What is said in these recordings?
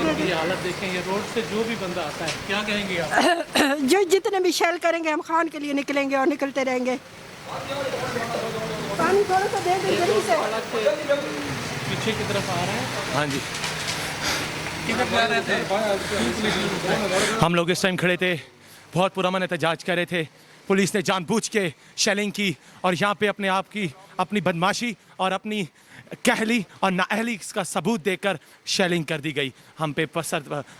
इनकी ये हालत देखें, ये रोड से जो भी बंदा आता है, क्या कहेंगे आप? जो जितने भी शेल करेंगे हम खान के लिए निकलेंगे और निकलते रहेंगे। पानी थोड़ा सा दे दें जल्दी से। पीछे की तरफ आ रहे हैं। हाँ जी, किधर जा रहे थे? हम लोग इस टाइम खड़े थे, बहुत पुरअमन एहतजाज कर रहे थे। पुलिस ने जानबूझ के शेलिंग की और यहाँ पे अपने आप की अपनी बदमाशी और अपनी कहली और नाअहली का सबूत देकर शेलिंग कर दी गई। हम पे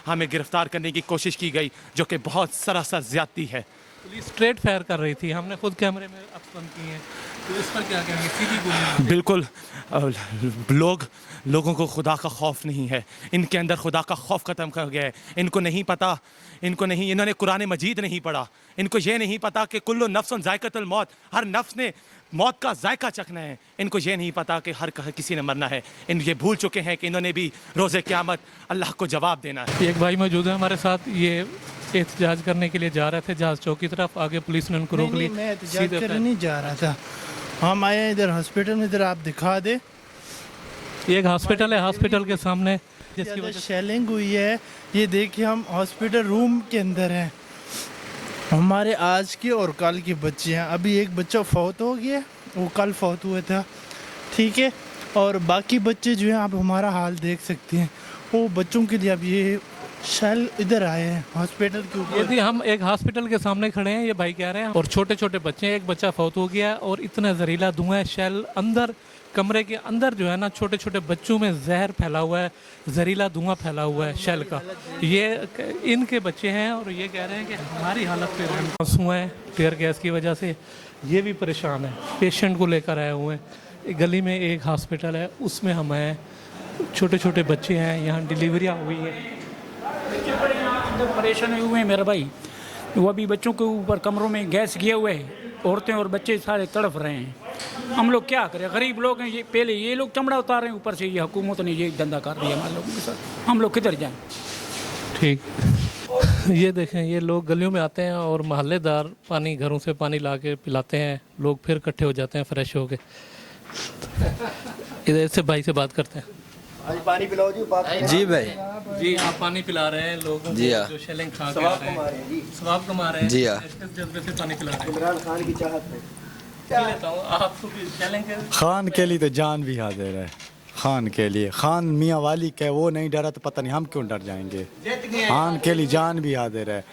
हमें गिरफ्तार करने की कोशिश की गई, जो कि बहुत सरासर ज्यादती है। पुलिस स्ट्रेट फायर कर रही थी, हमने खुद कैमरे में अक्स बंद किए हैं, तो इस पर क्या कहेंगे? सीधी गोली। बिल्कुल, लोगों को खुदा का खौफ नहीं है, इनके अंदर खुदा का खौफ ख़त्म कर गया है। इनको नहीं पता, इन्होंने कुरान मजीद नहीं पढ़ा। इनको ये नहीं पता कि कुल्लु नफ्सुन ज़ायक़तुल मौत, हर नफ्स ने मौत का जायका चखना है। इनको ये नहीं पता कि हर किसी ने मरना है। ये भूल चुके हैं कि इन्होंने भी रोज़े क़यामत अल्लाह को जवाब देना है। एक भाई मौजूद है हमारे साथ, ये एहतजाज करने के लिए जा रहे थे जहाज चौक की तरफ, आगे पुलिस ने उनको रोक लिया। मैं एहतजाज करने नहीं जा रहा था, हम आए इधर हॉस्पिटल में, इधर आप दिखा दे। ये एक हॉस्पिटल है, हॉस्पिटल के सामने जिसकी वजह से शेलिंग हुई है। ये देखिए हम हॉस्पिटल रूम के अंदर हैं। हमारे आज के और कल के बच्चे हैं। अभी एक बच्चा फौत हो गया, वो कल फौत हुआ था, ठीक है। और बाकी बच्चे जो हैं आप हमारा हाल देख सकते हैं। वो बच्चों के लिए अब ये शेल इधर आए हैं हॉस्पिटल के ऊपर। यदि हम एक हॉस्पिटल के सामने खड़े हैं, ये भाई कह रहे हैं, और छोटे छोटे बच्चे हैं, एक बच्चा फौत हो गया और इतना जहरीला धुआं है। शेल अंदर कमरे के अंदर जो है ना, छोटे छोटे बच्चों में जहर फैला हुआ है, जहरीला धुआं फैला हुआ है शेल का। ये इनके बच्चे हैं और ये कह रहे हैं कि हमारी हालत पे आंसू हैं टीयर गैस की वजह से। ये भी परेशान है, पेशेंट को लेकर आए हुए हैं। गली में एक हॉस्पिटल है, उसमें हम हैं, छोटे छोटे बच्चे हैं, यहाँ डिलीवरियाँ हुई हैं। परेशान हुए हैं मेरा भाई, वो अभी बच्चों के ऊपर कमरों में गैस किए हुए हैं, औरतें और बच्चे सारे तड़फ रहे हैं। हम लोग क्या करें, गरीब लोग हैं। ये पहले ये लोग चमड़ा उतार रहे हैं, ऊपर से ये हुकूमत ने ये धंधा कर दिया हमारे लोगों के साथ। हम लोग किधर जाएं? ठीक, ये देखें, ये लोग गलियों में आते हैं और मोहल्लेदार पानी, घरों से पानी ला के पिलाते हैं, लोग फिर इकट्ठे हो जाते हैं फ्रेश हो के। इधर से भाई से बात करते हैं। पानी पिलाओ जी। जी भाई जी, आप पानी पिला रहे हैं लोगों जी को हाँ। जो शेलिंग खा के आ रहे हैं, सवाब कमा रहे हैं जी हाँ। इस जज्बे से पानी पिला रहे हैं। इमरान खान की चाहत में लेता हूँ आपको भी शेलिंग के खान के लिए तो जान भी हाजिर है। खान के लिए, खान मियाँ वाली के वो नहीं डरा तो पता नहीं हम क्यों डर जाएंगे। खान के लिए जान भी हाजिर है,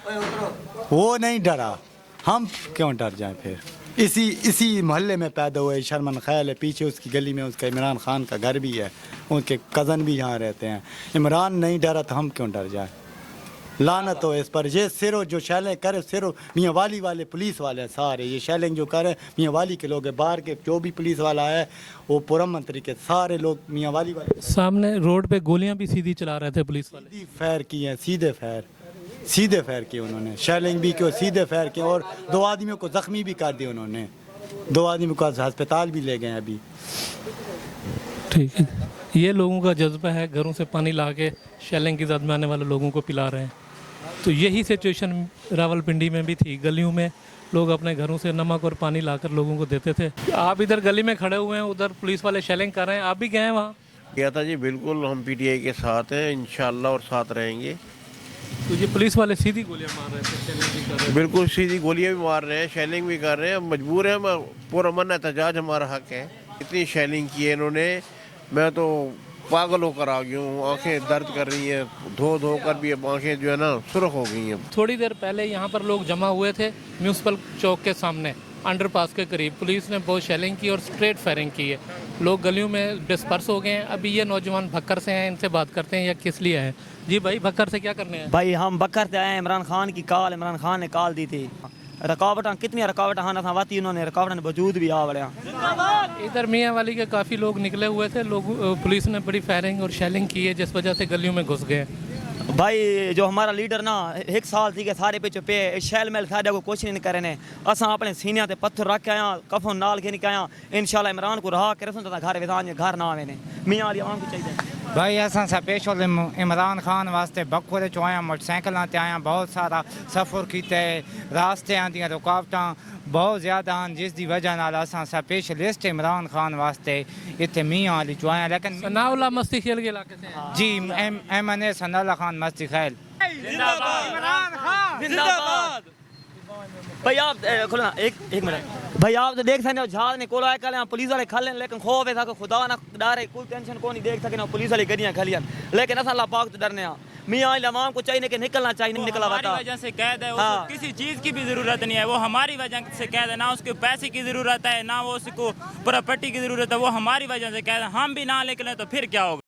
वो नहीं डरा, हम क्यों डर जाएं फिर। इसी मोहल्ले में पैदा हुए शर्मन ख्याल है, पीछे उसकी गली में उसका इमरान खान का घर भी है, उनके कज़न भी यहाँ रहते हैं। इमरान नहीं डरा तो हम क्यों डर जाएं। लानत हो इस पर। ये सिरो जो शैलें करे, सिरो मियाँ वाली वाले पुलिस वाले हैं सारे। ये शैलें जो करे मियाँ वाली के लोग हैं, बाहर के जो भी पुलिस वाला है वो पुरअमन तरीके सारे लोग मियाँ वाली वाले। सामने रोड पे गोलियां भी सीधी चला रहे थे पुलिस वाले। सीधी फायर की है, सीधे फायर किए उन्होंने, शेलिंग भी किए, सीधे फायर किए और 2 आदमियों को जख्मी भी कर दिए उन्होंने। 2 आदमियों को अस्पताल भी ले गए अभी। ठीक है, ये लोगों का जज्बा है, घरों से पानी ला के शेलिंग की जद में आने वाले लोगों को पिला रहे हैं। तो यही सिचुएशन रावलपिंडी में भी थी। गलियों में लोग अपने घरों से नमक और पानी लाकर लोगों को देते थे। आप इधर गली में खड़े हुए हैं, उधर पुलिस वाले शेलिंग कर रहे हैं, आप भी गए हैं वहाँ? किया था जी, बिल्कुल। हम पीटीआई के साथ हैं इंशाल्लाह और साथ रहेंगे। तो ये पुलिस वाले सीधी गोलियां मार रहे थे, शेलिंग भी कर रहे थे। बिल्कुल सीधी गोलियां भी मार रहे हैं, शेलिंग भी कर रहे हैं। मजबूर हैं, पुरअमन एहतजाज हमारा हक है। इतनी शेलिंग की है इन्होंने, मैं तो पागल होकर आ गया हूँ। आंखें दर्द कर रही हैं, धो कर भी अब आंखें जो है ना सुर्ख हो गई हैं। थोड़ी देर पहले यहाँ पर लोग जमा हुए थे म्यूनसिपल चौक के सामने, अंडरपास के करीब। पुलिस ने बहुत शेलिंग की और स्ट्रेट फायरिंग की है। लोग गलियों में डिस्पर्स हो गए हैं। अभी ये नौजवान भक्कर से हैं, इनसे बात करते हैं या किस लिए हैं। जी भाई, भक्कर से क्या करने हैं? भाई हम बकर से आए हैं। इमरान खान ने कॉल दी थी। रुकावट कितनी रुकावट हाँ वाती, उन्होंने रुकावट वजूद भी आ बड़े। इधर मियाँ वाली के काफ़ी लोग निकले हुए थे, लोग पुलिस ने बड़ी फायरिंग और शेलिंग की है, जिस वजह से गलियों में घुस गए। भाई जो हमारा लीडर ना 1 साल थी के सारे पे चुपे शैल मेल साढ़े को कुछ नहीं करे ने। असा अपने सीनिया ते पत्थर रख के आया, कफन नाल के निकल आया। इंशाल्लाह इमरान को रहा करे तो घर विधान घर ना आवे ने। मियाँ वाली आवाम को चाहिए। भाई असां स्पेशल इमरान खान वास्ते बखोरे चो आया मोटरसाइकिलों ते आया बहुत सारा सफ़र किया रास्ते दियां रुकावटां बहुत ज़्यादा हैं जिसकी वजह नाल असां स्पेशलिस्ट इमरान खान वास्ते इतने मियाँ वाली चो आया लेकिन सनाउल्लाह मस्ती खेल के इलाके से जी MNA सनाउल्लाह खान मस्ती खैल जिंदाबाद। भाई आप खोलो ना एक मिनट भाई आप तो देख सकते हो जहाज ने कोला कल पुलिस वाले खा लें लेकिन खौफ है था कि खुदा ना डर है कोई टेंशन को नहीं देख सके ना पुलिस वाली गड्डियां खलियन लेकिन असा अल्लाह पाक तो डरने मियाँ अवाम को चाहिए कि निकलना चाहिए नहीं निकला हमारी वजह से कैद है उसको किसी चीज़ की भी ज़रूरत नहीं है वो हमारी वजह से कैद है ना उसके पैसे की ज़रूरत है ना वो उसको प्रॉपर्टी की ज़रूरत है वो हमारी वजह से कैद है हम भी ना निकले तो फिर क्या होगा।